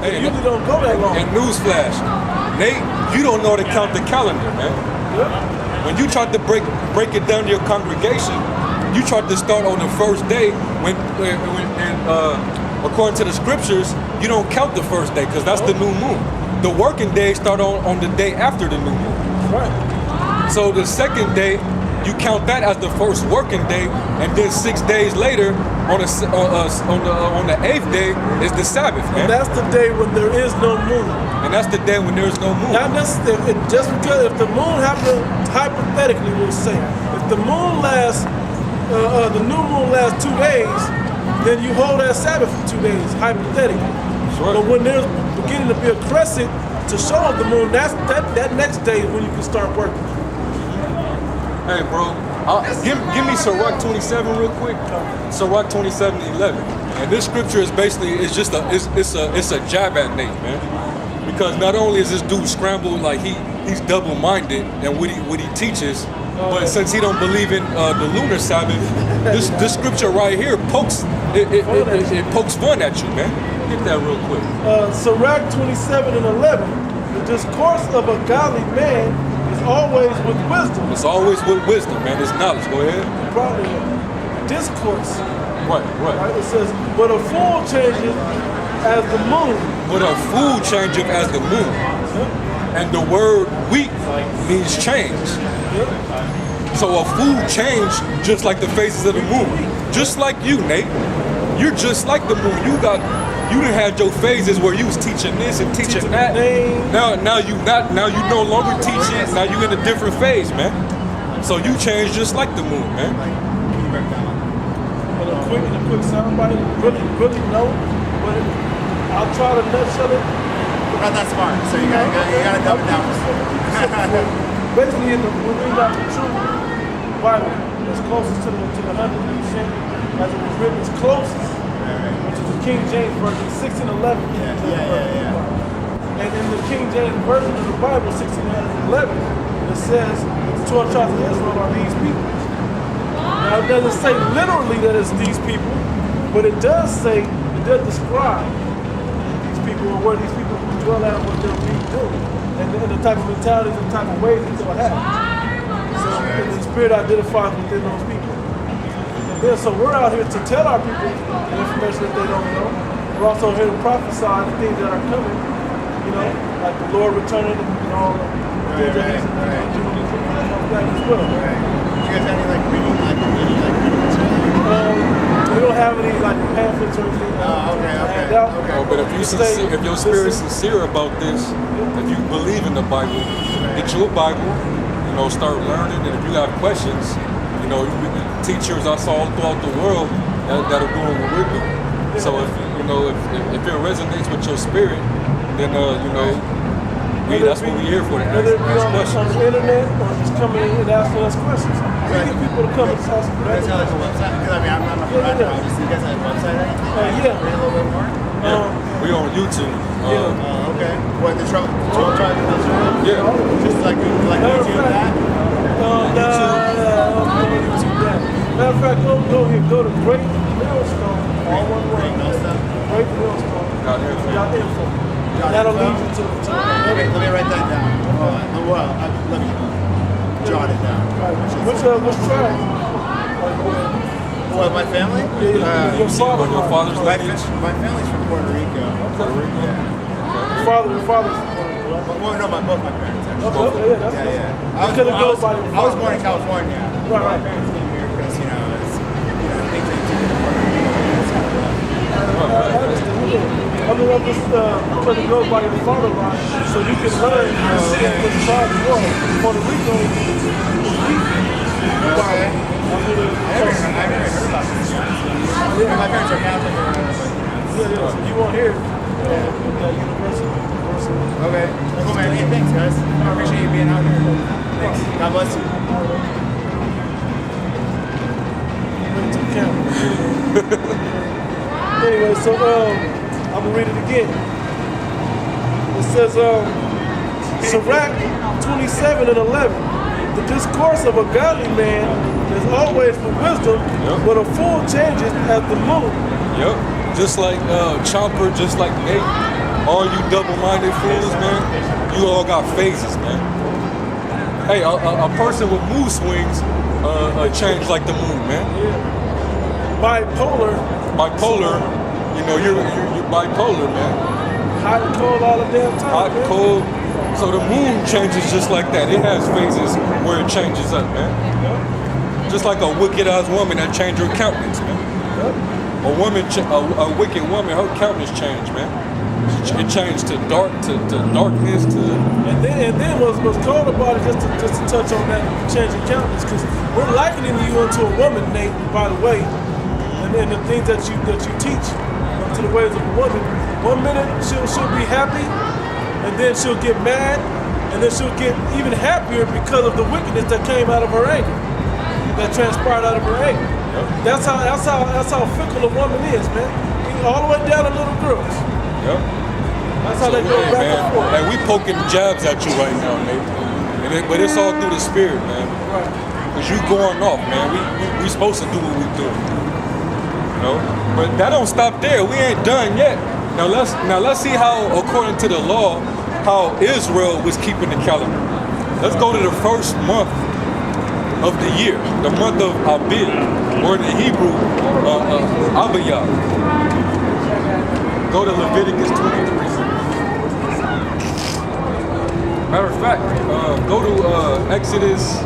Hey, it usually don't go that long. And newsflash, Nate, you don't know how to count the calendar, man. Yep. When you tried to break it down to your congregation, you tried to start on the first day when according to the scriptures, you don't count the first day because that's the new moon. The working days start on the day after the new moon. Right. So the second day, you count that as the first working day, and then 6 days later, on the 8th day, is the Sabbath, man. And that's the day when there is no moon. And that's the day when there is no moon. Not necessarily, just because if the moon happens, hypothetically we'll say, if the moon lasts, the new moon lasts 2 days, then you hold that Sabbath for 2 days, hypothetically. Sure. But when there's beginning to be a crescent to show up the moon, that next day is when you can start working. Hey, bro, give me Sirach 27 real quick. Sirach 27:11. And this scripture is basically it's a jab at Nate, man. Because not only is this dude scrambled, like he's double-minded and what he teaches, but since he don't believe in the lunar Sabbath, this scripture right here pokes pokes fun at you, man. Get that real quick. Sirach 27:11. The discourse of a godly man is always with wisdom. It's always with wisdom, man. It's knowledge. Go ahead. Probably discourse. Right. It says, but a fool changes as the moon. But a fool changeth as the moon. And the word weak means change. So a fool change just like the phases of the moon. Just like you, Nate. You're just like the moon. You done had your phases where you was teaching this and teaching that. Now you no longer teaching. Now you in a different phase, man. So you change just like the moon, man. But a quick soundbite, really know, but I'll try to nutshell it. Not that smart, so you gotta dumb it down. Basically, when we got the true Bible, it's closest to the 100% as it was written, it's closest. Which is the King James Version, 1611. And in the King James Version of the Bible, 1611, it says the 12 tribes of Israel are these people. Now it doesn't say literally that it's these people, but it does describe these people and where these people dwell at and what they'll be doing. And the type of mentalities and the type of ways that they'll have. So the Spirit identifies within those people. Yeah, so we're out here to tell our people the information that they don't know. We're also here to prophesy the things that are coming, like the Lord returning and all the things that He's doing as well. Do you guys have any reading material? We don't have any pamphlets or anything. Okay. Oh, but if your spirit's sincere about this, if you believe in the Bible, get your Bible, start learning, and if you have questions, teachers I saw all throughout the world that are doing what we're doing. So if it resonates with your spirit, then that's what we're here for. Whether it be on the internet or just coming in and asking us questions, we get people to come and ask questions. You guys have a website? Because I'm not from Red obviously. You guys have a website or anything? Yeah. Read a little bit more? We're on YouTube. Okay. What, the 12 tribes of Israel? Yeah. Just like YouTube that? Matter of fact, go to Great Millstone, all one word. Great Millstone. .info. That'll lead you to let me write that down. Let me jot it down. Which tribe? What, my family? Your father's lineage? My family's from Puerto Rico. Your father's from Puerto Rico. Well, no, both my parents actually. Yeah. I was born in California. Right. My parents came here because, things they do in Puerto Rico. It's kind of rough. I'm just because it goes by your father line, so you can learn which tribe you are. Puerto Rico is deep. Okay. I never heard about this. My parents are Catholic. So you won't hear it at university. Okay. Cool, man. Hey, thanks, guys. I appreciate you being out here. Thanks. God bless you. Anyway, so I'm gonna read it again. It says, Sirach 27:11. The discourse of a godly man is always for wisdom, but a fool changes as the moon. Yep. Just like Chomper, just like Nate, all you double-minded fools, man, you all got phases, man. Hey, a person with mood swings change like the moon, man. Bipolar. Bipolar, you know, you're bipolar, man. Hot and cold all the damn time. Hot, man. cold. So the moon changes just like that. It has phases where it changes up, man. Just like a wicked-ass woman that changed her countenance, man. A wicked woman, her countenance changed, man. It changed to dark, to darkness, to. And then what's cold about it, just to touch on that changing countenance, because we're likening you into a woman, Nate, by the way, and then the things that you teach to the ways of a woman. 1 minute she'll be happy, and then she'll get mad, and then she'll get even happier because of the wickedness that came out of her anger, that transpired out of her anger. Yep. That's how fickle a woman is, man. All the way down to little girls. Yep. That's how they go back and forth. And we poking jabs at you right now, Nate. But it's all through the spirit, man. Right. Cause you going off, man. We supposed to do what we do. You know? But that don't stop there. We ain't done yet. Now let's see how, according to the law, how Israel was keeping the calendar. Let's go to the first month of the year, the month of Abib, or in the Hebrew, Abiyah. Go to Leviticus 23. Matter of fact, go to Exodus,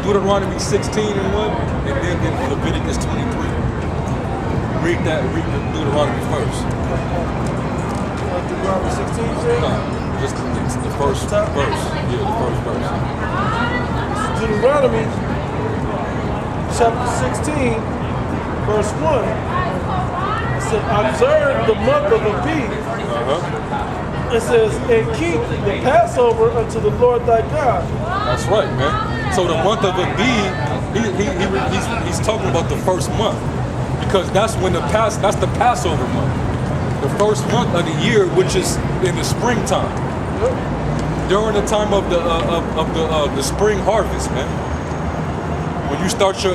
Deuteronomy 16 and 1, and then get Leviticus 23. Read Deuteronomy first. Deuteronomy 16, Jay? No, just the first verse. Yeah, the first verse. Deuteronomy chapter 16, verse 1. It says, observe the month of Abib. It says, and keep the Passover unto the Lord thy God. That's right, man. So the month of Abib, he's talking about the first month, because that's the Passover month, the first month of the year, which is in the springtime, during the time of the spring harvest, man. When you start your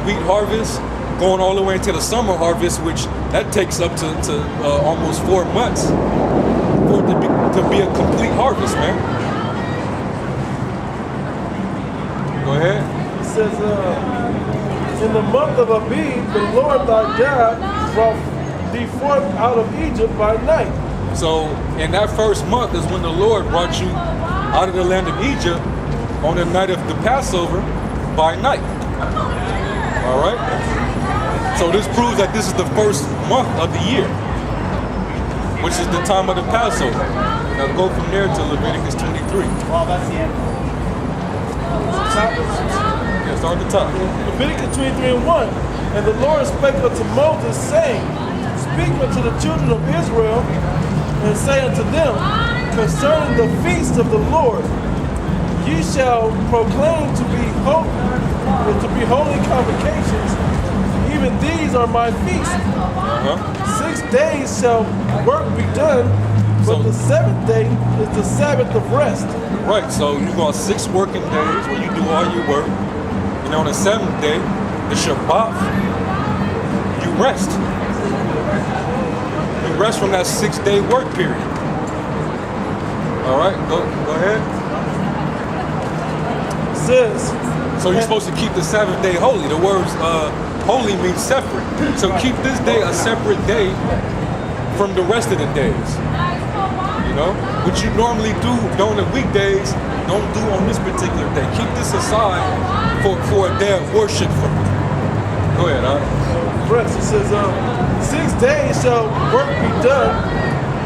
wheat harvest, going all the way into the summer harvest, which that takes up to almost 4 months for it to be a complete harvest, man. Go ahead. It says, in the month of Abib, the Lord thy God brought thee forth out of Egypt by night. So in that first month is when the Lord brought you out of the land of Egypt on the night of the Passover by night. All right? So this proves that this is the first month of the year, which is the time of the Passover. Now go from there to Leviticus 23. Well, that's the end. Yeah, start at the top. Leviticus 23 and 1. And the Lord spake unto Moses, saying, speak unto the children of Israel, and say unto them, concerning the feast of the Lord, ye shall proclaim to be holy convocations. Even these are my feasts. 6 days shall work be done, but the seventh day is the Sabbath of rest. Right, so you got 6 working days where you do all your work. And on the 7th day, the Shabbat, you rest. You rest from that 6-day work period. All right, go ahead. It says, so you're supposed to keep the Sabbath day holy. The words holy means separate. So keep this day a separate day from the rest of the days. You know, what you normally do during the weekdays, don't do on this particular day. Keep this aside for a day of worship. Go ahead, rest. It says, 6 days shall work be done,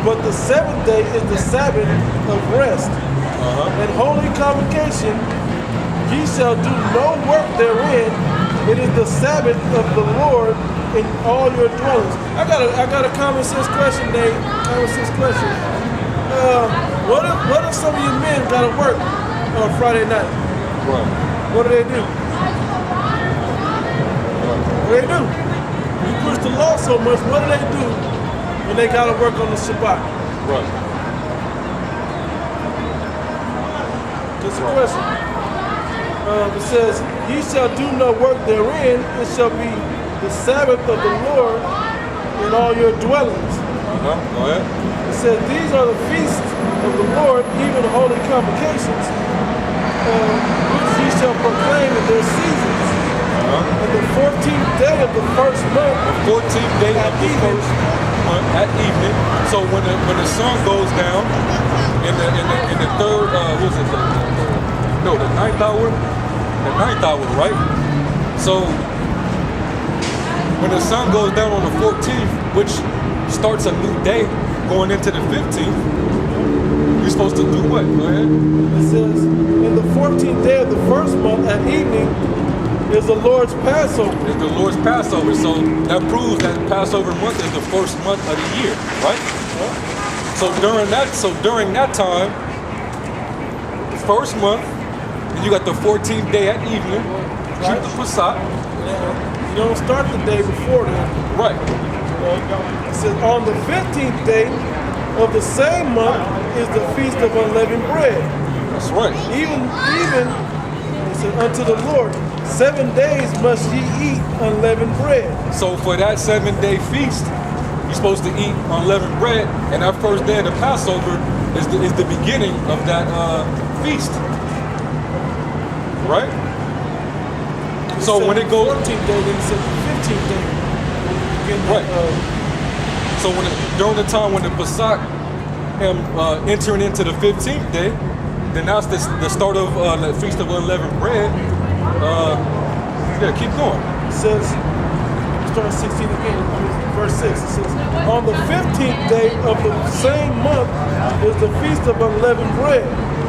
but the 7th day is the Sabbath of rest. And holy convocation, ye shall do no work therein. It is the Sabbath of the Lord in all your dwellings. I got a common sense question, Dave. Common sense question. What if some of you men gotta work on Friday night? Right. What do they do? What do they do? You push the law so much, what do they do when they gotta work on the Shabbat? Right. Just a question. It says, ye shall do no work therein, it shall be the Sabbath of the Lord in all your dwellings. Go ahead. It says, these are the feasts of the Lord, even the holy convocations, which ye shall proclaim in their seasons. And the 14th day of the first month, The 14th day of the first month at evening. So when the sun goes down in the third, what was it? The ninth hour. The ninth hour, right? So when the sun goes down on the 14th, which starts a new day going into the 15th, you're supposed to do what? Go ahead. it says, in the 14th day of the first month at evening is the Lord's Passover. It's the Lord's Passover. So that proves that Passover month is the first month of the year, right? So during that time, first month, and you got the 14th day at evening, keep the Pesach. You don't start the day before that. Right. It says, on the 15th day of the same month is the Feast of Unleavened Bread. That's right. Even, it says, unto the Lord, 7 days must ye eat unleavened bread. So for that 7-day feast, you're supposed to eat unleavened bread, and that first day of the Passover is the beginning of that feast. Right? So when it goes 14th day, then it says the 15th day. Right. So during the time when the Pesach entering into the 15th day, then that's the start of the Feast of Unleavened Bread. Yeah, keep going. It says, start 16 again, verse 6. It says, on the 15th day of the same month is the Feast of Unleavened Bread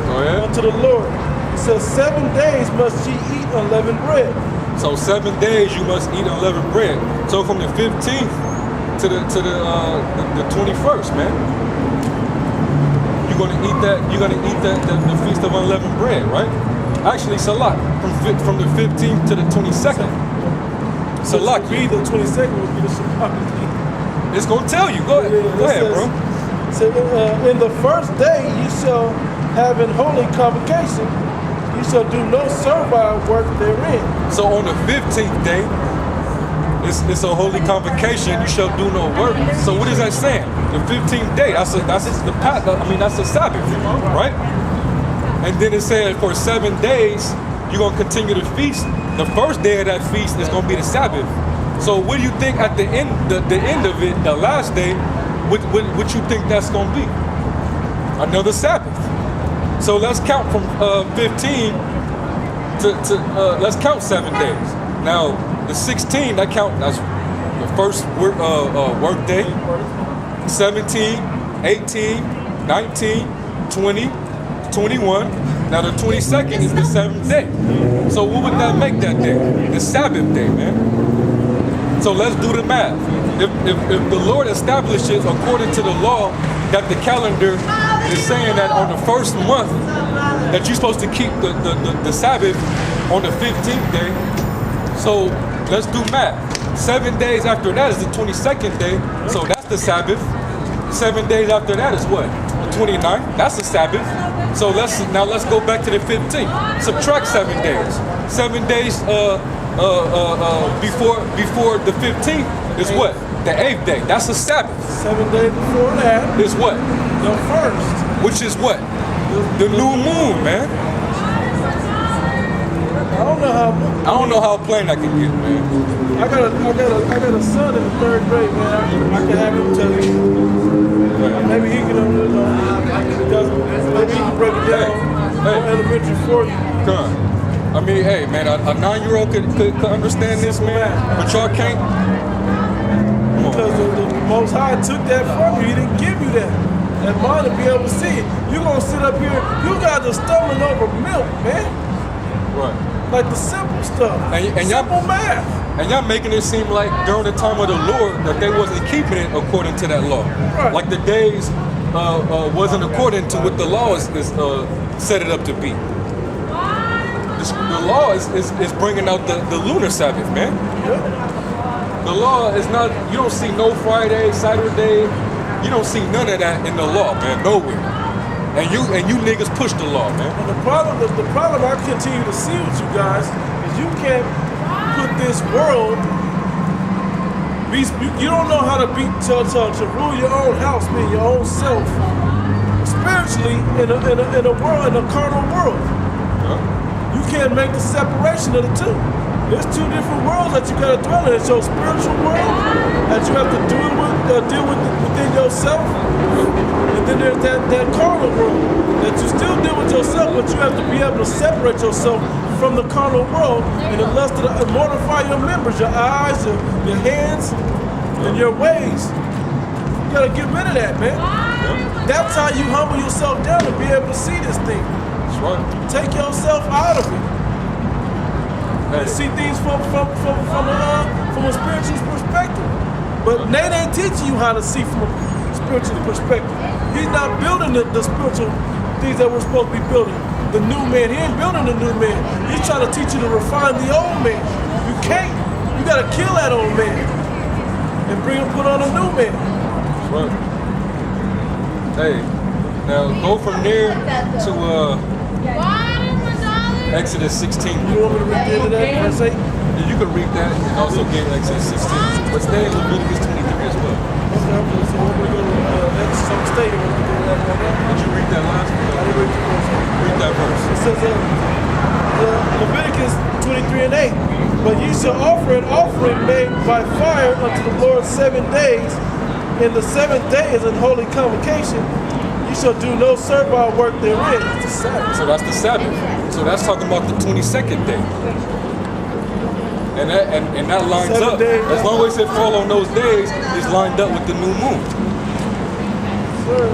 Go ahead. unto the Lord. It says, 7 days must ye eat unleavened bread. So 7 days you must eat unleavened bread. So from the 15th to the 21st, man. You're gonna eat the Feast of Unleavened Bread, right? Actually, Salat, from the 15th to the 22nd. Salat. Be the 22nd would be the Shabbat. It's gonna tell you. Go ahead. Go ahead, bro. So in the first day you shall have an holy convocation. You shall do no servile work therein. So on the 15th day, it's a holy convocation. You shall do no work. So what is that saying? The 15th day. That's the Sabbath, right? And then it said for 7 days you're gonna continue to feast. The first day of that feast is gonna be the Sabbath. So what do you think at the end of it, the last day? What you think that's gonna be? Another Sabbath. So let's count from 15 to let's count 7 days. Now the 16 that's the first work day. 17, 18, 19, 20, 21. Now the 22nd is the 7th day. So what would that make that day? The Sabbath day, man. So let's do the math. If the Lord establishes according to the law that the calendar is saying that on the first month that you're supposed to keep the Sabbath on the 15th day, so let's do math. 7 days after that is the 22nd day, so that's the Sabbath. 7 days after that is what? The 29th, that's the Sabbath. So let's go back to the 15th. Subtract 7 days. 7 days before the 15th is what? The 8th day. That's the Sabbath. 7 days before that is what? The first. Which is what? The new moon, man. I don't know how plain I can get, man. I got a son in the 3rd grade, man. I can have him tell you. Maybe he can maybe he can break it down on elementary for you. Come. I mean, hey, man, a 9-year-old could understand this, man, but y'all can't. Because the Most High took that from you. He didn't give you that mind to be able to see it. You're going to sit up here, you guys are stumbling over milk, man. Right. Like the simple stuff. And simple math. And y'all making it seem like during the time of the Lord that they wasn't keeping it according to that law. Right. Like the days wasn't according to what the law is set it up to be. The law is bringing out the lunar Sabbath, man. Yeah. The law is not, you don't see no Friday, Saturday, you don't see none of that in the law, man, nowhere. And you niggas push the law, man. And the problem I continue to see with you guys is you can't put this world You don't know how to to rule your own house, mean your own self, spiritually in a world, in a carnal world. You can't make the separation of the two. There's two different worlds that you gotta dwell in. It's your spiritual world that you have to deal with within yourself, and then there's that carnal world that you still deal with yourself, but you have to be able to separate yourself from the carnal world and the lust of and mortify your members, your eyes, your hands, and your ways. You gotta get rid of that, man. That's how you humble yourself down to be able to see this thing. That's right. Take yourself out of it. And see things from a spiritual perspective. But Nate ain't teaching you how to see from a spiritual perspective. He's not building the spiritual things that we're supposed to be building. The new man, he ain't building the new man. He's trying to teach you to refine the old man. You can't. You gotta kill that old man and put on a new man. Right. Hey, now go from there to Exodus 16. You want me to read into that verse 8? You can read that and also get Exodus 16. But stay in Leviticus 23 as well. Okay, so we're going to go to Exodus 16. Did you read that last one? I didn't read the verse. Read that verse. It says Leviticus 23 and 8. But ye shall offer an offering made by fire unto the Lord 7 days. And the 7th day is an holy convocation. You shall do no servile work therein. It's the Sabbath. So that's the Sabbath. So that's talking about the 22nd day. And that lines up. As long as it fall on those days, it's lined up with the new moon. Sir.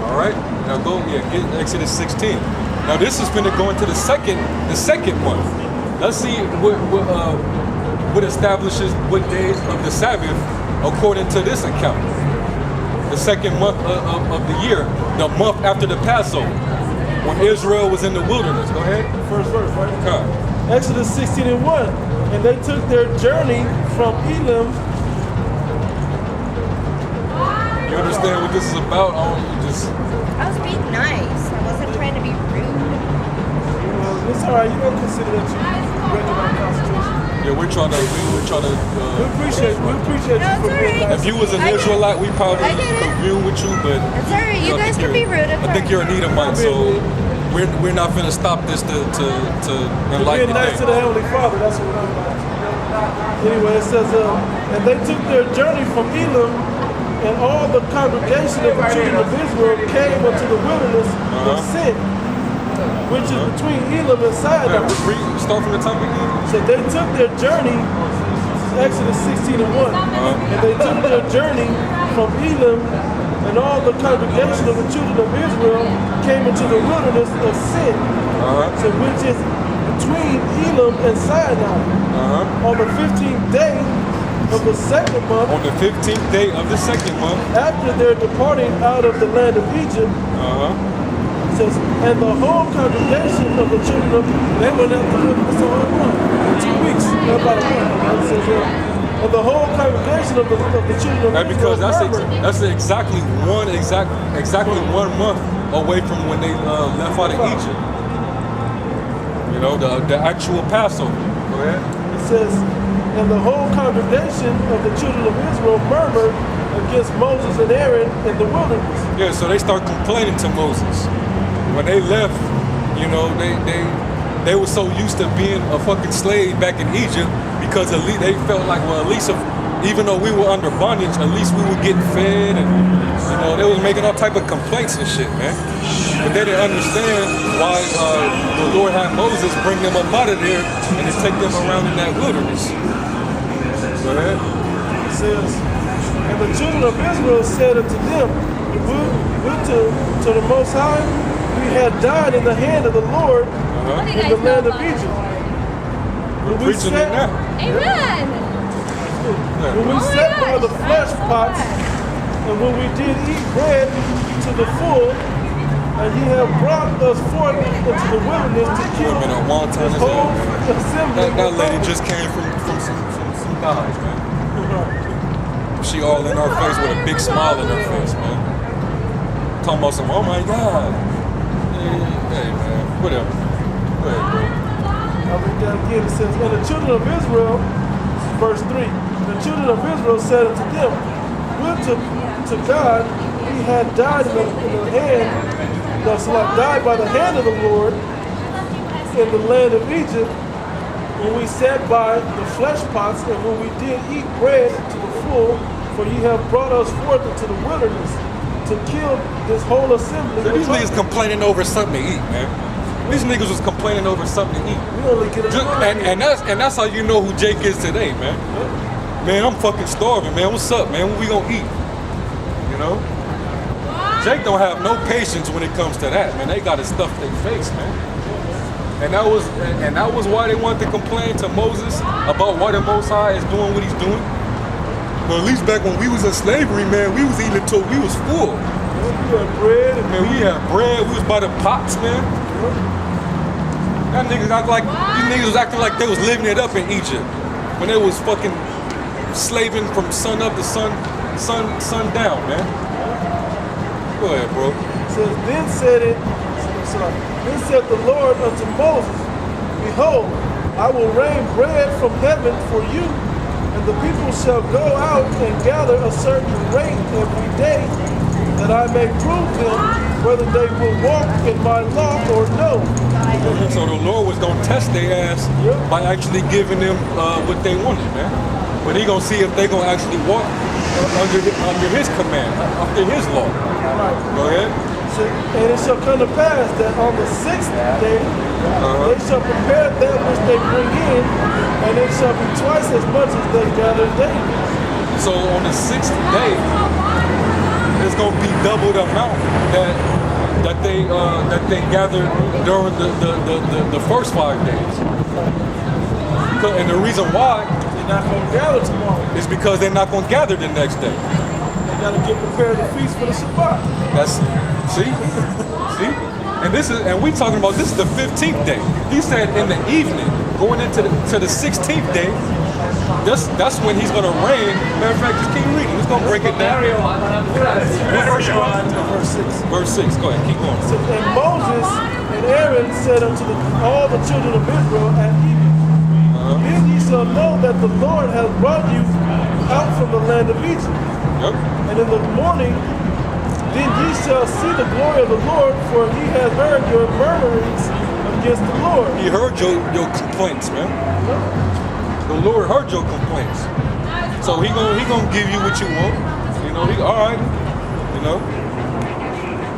All right. Now get Exodus 16. Now this is going to go into the second month. Let's see what establishes what days of the Sabbath according to this account. The second month of the year, the month after the Passover, when Israel was in the wilderness. Go ahead. First verse, right? Okay. Exodus 16 and 1. And they took their journey from Elim. You understand what this is about? I was being nice. I wasn't trying to be rude. It's all right. You don't consider that you read the right Constitution. Yeah, we're trying to. We appreciate you No, for it's being all right. nice. If you was an Israelite, we probably I get it. commune with you, but It's alright. You guys can be rude. It's I think you're an Edomite, so we're not gonna stop this to enlighten Being nice to the the Heavenly Father, that's what we're about. Anyway, it says, and they took their journey from Elim, and all the congregation of the children of Israel came unto the wilderness of Sin, which is between Elim and Sinai. Start from the top again. So they took their journey, Exodus 16 and 1, and they took their journey from Elim, and all the congregation of the children of Israel came into the wilderness of Sin, so which is between Elim and Sinai, on the 15th day of the second month. On the 15th day of the second month, after their departing out of the land of Egypt. It says, and the whole congregation of the children of they went out the wilderness on in 2 weeks, about a month. It says, and the whole congregation of the children of because Israel that's exactly 1 month away from when they left out of Egypt. You know, the actual Passover. Go ahead. It says, and the whole congregation of the children of Israel murmured against Moses and Aaron in the wilderness. Yeah, so they start complaining to Moses. When they left, you know, they were so used to being a fucking slave back in Egypt because at least they felt like, well, at least even though we were under bondage, at least we were getting fed, and you know, they was making all type of complaints and shit, man. But they didn't understand why the Lord had Moses bring them up out of there and to take them around in that wilderness. Go ahead. It says, and the children of Israel said unto them, would to the Most High, we had died in the hand of the Lord in the land of Egypt. We're preaching it now. Amen. When we sat by the flesh pots, and when we did eat bread to the full, and ye have brought us forth into the wilderness to kill this whole assembly. That lady just came from some guys, man. She all in our face with a big smile in her face, man. Talking about some, oh my God. Hey, man, whatever. Go ahead, bro. I'll read that again. It says, and the children of Israel verse 3. The children of Israel said unto them, would to God we had died in the hand, died by the hand of the Lord in the land of Egypt, when we sat by the flesh pots, and when we did eat bread to the full, for ye have brought us forth into the wilderness to kill this whole assembly. So these niggas complaining over something to eat, man. These niggas was complaining over something to eat. We only get And that's how you know who Jake is today, man. Man, I'm fucking starving, man. What's up, man? What we gonna eat? You know? Jake don't have no patience when it comes to that, man. They gotta stuff their face, man. And that was why they wanted to complain to Moses about why the Most High is doing what he's doing. But at least back when we was in slavery, man, we was eating until we was full. We had bread. Man, we had bread. We was by the pots, man. That niggas act like these niggas was acting like they was living it up in Egypt when they was fucking slaving from sun up to sun down, man. Go ahead, bro. Then said the Lord unto Moses, behold, I will rain bread from heaven for you, and the people shall go out and gather a certain rate every day, that I may prove them whether they will walk in my law or no. So the Lord was gonna test their ass by actually giving them what they wanted, man. But he gonna see if they gonna actually walk under his command, under his law. Go ahead. And it shall come to pass that on the 6th day they shall prepare that which they bring in, and it shall be twice as much as they gather daily. So on the 6th day, it's gonna be double the amount that they gathered during the first 5 days. And the reason why they're not gonna gather tomorrow is because they're not gonna gather the next day. They gotta get prepared to feast for the Shabbat. That's see? And we talking about this is the 15th day. He said in the evening, going into the 16th day, that's when he's gonna rain. Matter of fact, just keep reading. He's gonna break it down. Verse 6. Verse 6. Go ahead, keep going. And Moses and Aaron said unto all the children of Israel at evening, then ye shall know that the Lord hath brought you out from the land of Egypt. Yep. And in the morning, then ye shall see the glory of the Lord, for he hath heard your murmurings against the Lord. He heard your complaints, man. The Lord heard your complaints. So he gonna give you what you want. You know, all right. You know,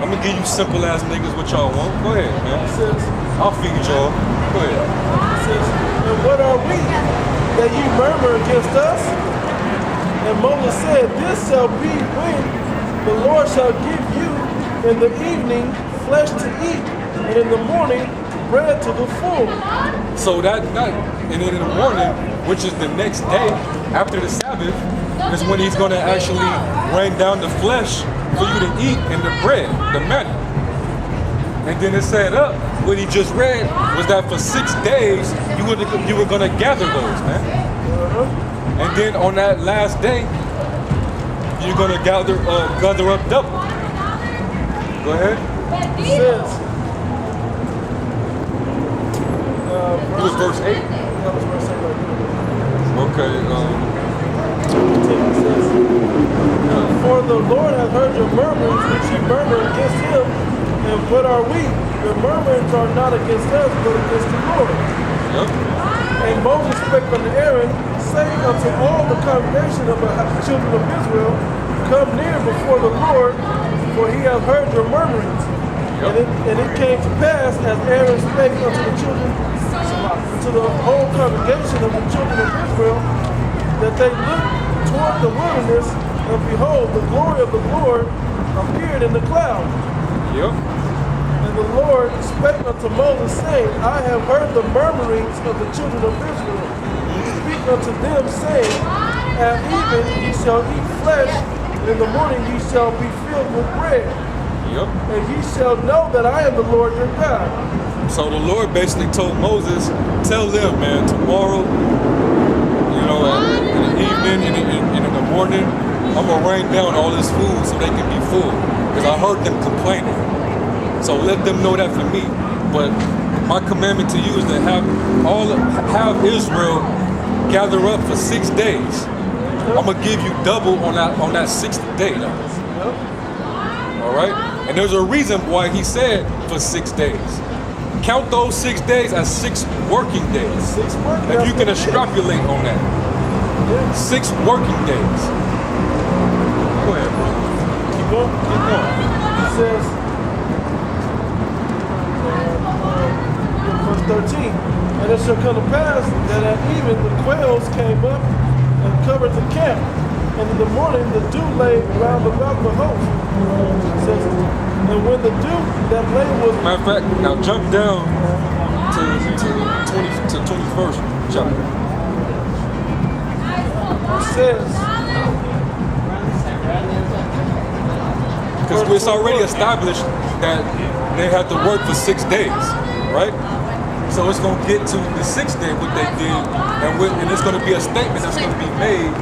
I'm gonna give you simple ass niggas what y'all want. Go ahead, man. I'll feed y'all. Go ahead. It says, and what are we that ye murmur against us? And Moses said, this shall be when the Lord shall give you in the evening flesh to eat, and in the morning bread to the full. So that night, and then in the morning, which is the next day after the Sabbath, is when he's gonna actually rain down the flesh for you to eat and the bread, the manna. And then it said up, what he just read was that for 6 days you were gonna gather those, man. And then on that last day, you're gonna gather up double. Go ahead. It says, it was verse 8. That was verse 8 right there. Okay. It says, for the Lord hath heard your murmurings which ye murmur against him, and what are we? Your murmurings are not against us, but against the Lord. Yep. And Moses spake unto Aaron, saying unto all the congregation of the children of Israel, come near before the Lord, for he hath heard your murmurings. Yep. And it came to pass, as Aaron spake unto the children, to the whole congregation of the children of Israel, that they looked toward the wilderness, and behold, the glory of the Lord appeared in the cloud. Yep. And the Lord spake unto Moses, saying, I have heard the murmurings of the children of Israel. Speak unto them, saying, at even ye shall eat flesh, and in the morning ye shall be filled with bread. Yep. And ye shall know that I am the Lord your God. So the Lord basically told Moses, tell them, man, tomorrow, you know, in the evening and in the morning, I'm going to rain down all this food so they can be full. Because I heard them complaining. So let them know that for me. But my commandment to you is to have Israel gather up for 6 days. I'm gonna give you double on that 6th day though. All right? And there's a reason why he said for 6 days. Count those 6 days as 6 working days. 6 working If you can days. extrapolate on that. 6 working days. Go ahead, bro. Keep going. Keep going. It says, in verse 13, and it shall come to pass that at even the quails came up and covered the camp, and in the morning the dew lay round about the host. It says, and when the dew that lay was... Matter of fact, now jump down to 21st chapter. It says, Because it's already established that they had to work for 6 days, right? So it's going to get to the 6th day what they did, and it's going to be a statement that's going to be made,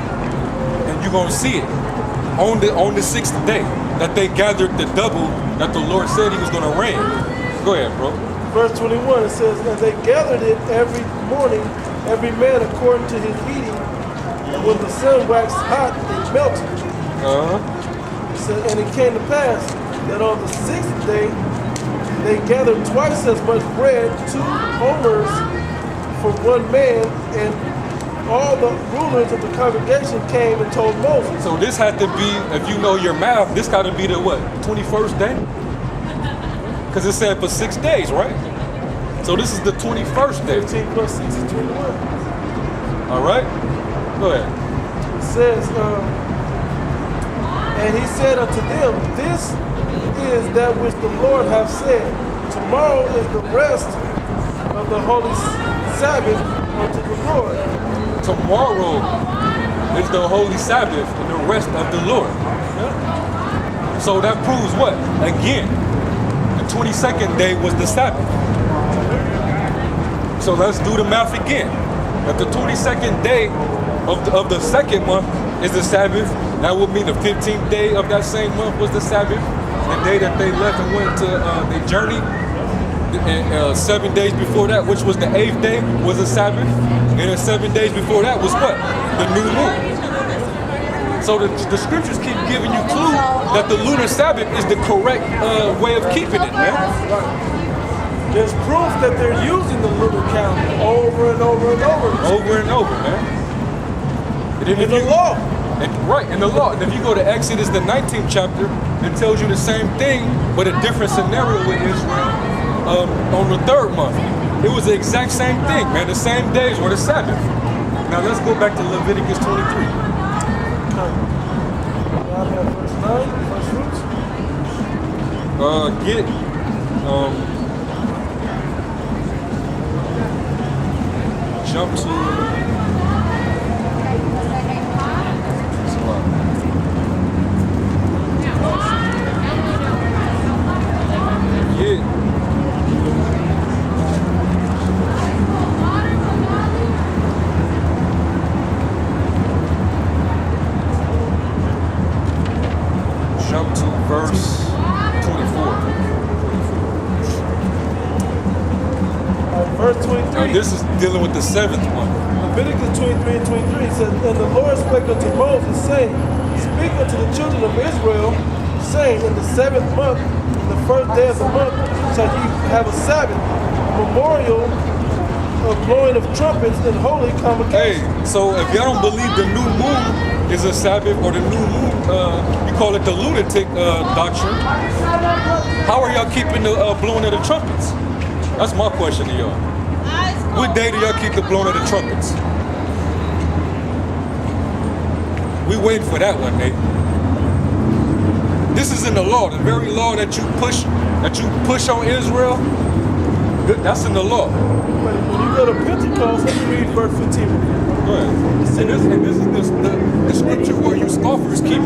and you're going to see it on the 6th day that they gathered the double that the Lord said He was going to rain. Go ahead, bro. verse 21, it says, and they gathered it every morning, every man according to his eating, and when the sun waxed hot, it melted. It said, and it came to pass that on the 6th day they gathered twice as much bread, 2 omers for one man, and all the rulers of the congregation came and told Moses. So this had to be, if you know your math, this got to be the what, 21st day? Because it said for 6 days, right? So this is the 21st day. 15 plus 6 is 21. All right? Go ahead. It says, and he said unto them, this is that which the Lord hath said. Tomorrow is the rest of the holy Sabbath unto the Lord. Tomorrow is the holy Sabbath and the rest of the Lord. So that proves what? Again, the 22nd day was the Sabbath. So let's do the math again. If the 22nd day of the second month is the Sabbath, that would mean the 15th day of that same month was the Sabbath. The day that they left and went to their journey. And 7 days before that, which was the 8th day, was the Sabbath. And then 7 days before that was what? The new moon. So the scriptures keep giving you clue that the lunar Sabbath is the correct way of keeping it, man. There's proof that they're using the lunar calendar over and over and over. Over and over, man. And then In the law. Right, in the law. And if you go to Exodus, the 19th chapter, it tells you the same thing, but a different scenario with Israel on the 3rd month. It was the exact same thing, man. The same days were the Sabbath. Now let's go back to Leviticus 23. Verse 9, first fruits. Jump to verse 24. Verse 23. Now this is dealing with the 7th month. Leviticus 23 and 23 says, and the Lord spake unto Moses, saying, speak unto the children of Israel, saying, in the 7th month, in the 1st day of the month, shall ye have a Sabbath, a memorial of blowing of trumpets and holy convocation. Hey, so if y'all don't believe the new moon is a Sabbath or the new moon, you call it the lunatic doctrine, how are y'all keeping the blowing of the trumpets? That's my question to y'all. What day do y'all keep the blowing of the trumpets? We waiting for that one, Nate. This is in the law, the very law that you push on Israel. That's in the law. When you go to Pentecost, let me read verse 15. Go ahead. And this is the scripture where you scoffers keep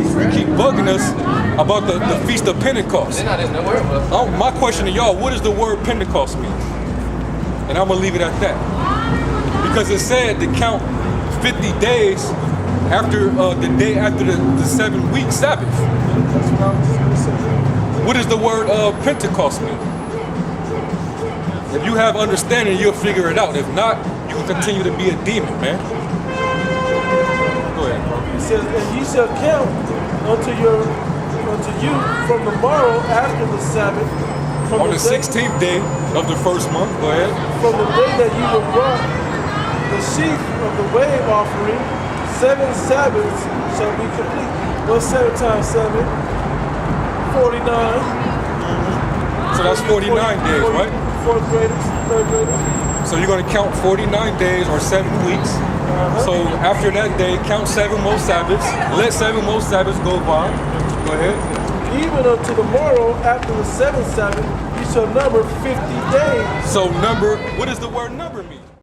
bugging us about the Feast of Pentecost. My question to y'all, what does the word Pentecost mean? And I'm going to leave it at that. Because it said to count 50 days after the day after the 7-week Sabbath. What does the word Pentecost mean? If you have understanding, you'll figure it out. If not, you can continue to be a demon, man. says, and ye shall count unto you from the morrow after the Sabbath, from On the 16th day of the first month, go ahead. from the day that you were brought the sheaf of the wave offering, 7 Sabbaths shall be complete. What's 7 times 7? 49. So that's 49 days, right? Fourth graders, third graders. So you're going to count 49 days or 7 weeks. So after that day, count 7 more Sabbaths. Let 7 more Sabbaths go by. Go ahead. Even unto the morrow after the 7th Sabbath, you shall number 50 days. So number, what does the word number mean?